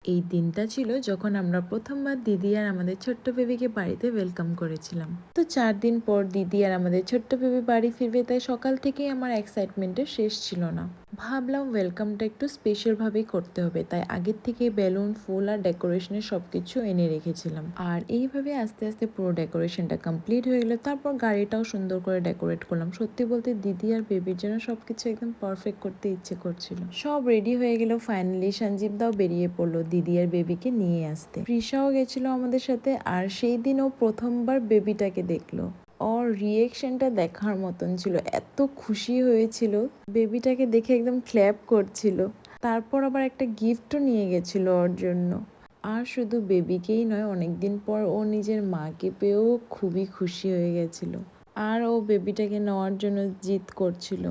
এই দিনটা ছিল যখন আমরা প্রথমবার দিদি আর আমাদের ছোট্ট বেবিকে বাড়িতে ওয়েলকাম করেছিলাম। তো 4 দিন পর দিদি আর আমাদের ছোট্ট বেবি বাড়ি ফিরবে, তাই সকাল থেকেই আমার এক্সাইটমেন্টের শেষ ছিল না। ভাবলাম ওয়েলকামটা একটু স্পেশাল ভাবেই করতে হবে, তাই আগের থেকে বেলুন, ফুল আর ডেকোরেশনের সবকিছু এনে রেখেছিলাম। আর এইভাবে আস্তে আস্তে পুরো ডেকোরেশনটা কমপ্লিট হয়ে গেল। তারপর গাড়িটাও সুন্দর করে ডেকোরেট করলাম। সত্যি বলতে দিদি আর বেবির জন্য সবকিছু একদম পারফেক্ট করতে ইচ্ছে করছিল। সব রেডি হয়ে গেল। ফাইনালি সঞ্জীব দাও বেরিয়ে পড়লো দিদি আর বেবিকে নিয়ে আসতে। তৃষাও গেছিল আমাদের সাথে, আর সেই দিন ও প্রথমবার বেবিটাকে দেখলো। ওর রিয়েকশনটা দেখার মতন ছিল, এত খুশি হয়েছিল, বেবিটাকে দেখে একদম ক্ল্যাপ করছিল। তারপর আবার একটা গিফটও নিয়ে গেছিল ওর জন্য। আর শুধু বেবিকেই নয়, অনেকদিন পর ও নিজের মাকে পেয়েও খুবই খুশি হয়ে গেছিল। আর ও বেবিটাকে নেওয়ার জন্য জিদ করছিল।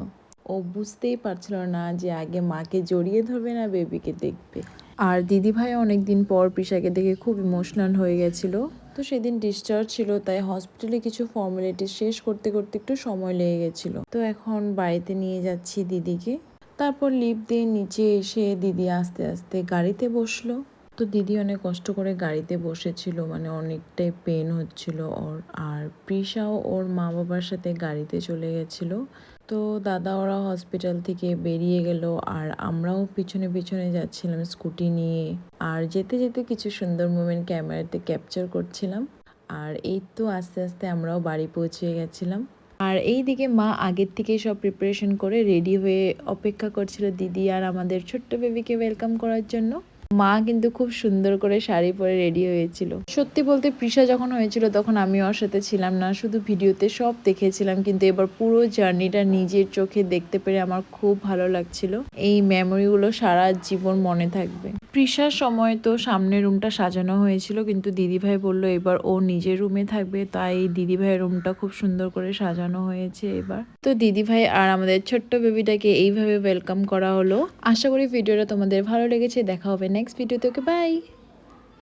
ও বুঝতেই পারছিল না যে আগে মাকে জড়িয়ে ধরবে না বেবিকে দেখবে। আর দিদিভাই অনেকদিন পর প্রিশাকে দেখে খুব ইমোশনাল হয়ে গেছিল। তো সেদিন ডিসচার্জ ছিল, তাই হসপিটালে কিছু ফর্মালিটি শেষ করতে করতে একটু সময় লেগে গেছিল। তো এখন বাড়িতে নিয়ে যাচ্ছি দিদিকে। তারপর লিফট দিয়ে নিচে এসে দিদি আস্তে আস্তে গাড়িতে বসলো। তো দিদি অনেক কষ্ট করে গাড়িতে বসেছিল, মানে অনেকটাই পেন হচ্ছিল ওর। আর প্রিশাও ওর মা বাবার সাথে গাড়িতে চলে গেছিল। তো দাদা ওরা হসপিটাল থেকে বেরিয়ে গেল, আর আমরাও পিছনে পিছনে যাচ্ছিলাম স্কুটি নিয়ে। আর যেতে যেতে কিছু সুন্দর মোমেন্ট ক্যামেরাতে ক্যাপচার করছিলাম। আর এই তো আস্তে আস্তে আমরাও বাড়ি পৌঁছে গেছিলাম। আর এই দিকে মা আগের থেকে সব প্রিপারেশন করে রেডি হয়ে অপেক্ষা করছিল দিদি আর আমাদের ছোট্ট বেবিকে ওয়েলকাম করার জন্য। মা কিন্তু খুব সুন্দর করে শাড়ি পরে রেডি হয়েছিল। সত্যি বলতে প্রিশা যখন হয়েছিল তখন আমি ওর সাথে ছিলাম না, শুধু ভিডিওতে সব দেখেছিলাম, কিন্তু এবার পুরো জার্নিটা নিজের চোখে দেখতে পেরে আমার খুব ভালো লাগছিল। এই মেমোরিগুলো সারা জীবন মনে থাকবে। প্রিশার সময় তো সামনের রুমটা সাজানো হয়েছিল, কিন্তু দিদিভাই বলল এবার ও নিজের রুমে থাকবে, তাই দিদিভাইয়ের রুমটা খুব সুন্দর করে সাজানো হয়েছে এবার। তো দিদিভাই আর আমাদের ছোট্ট বেবিটাকে এইভাবে ওয়েলকাম করা হলো। আশা করি ভিডিওটা তোমাদের ভালো লেগেছে। দেখা হবে নেক্সট ভিডিওতে। ওকে, বাই।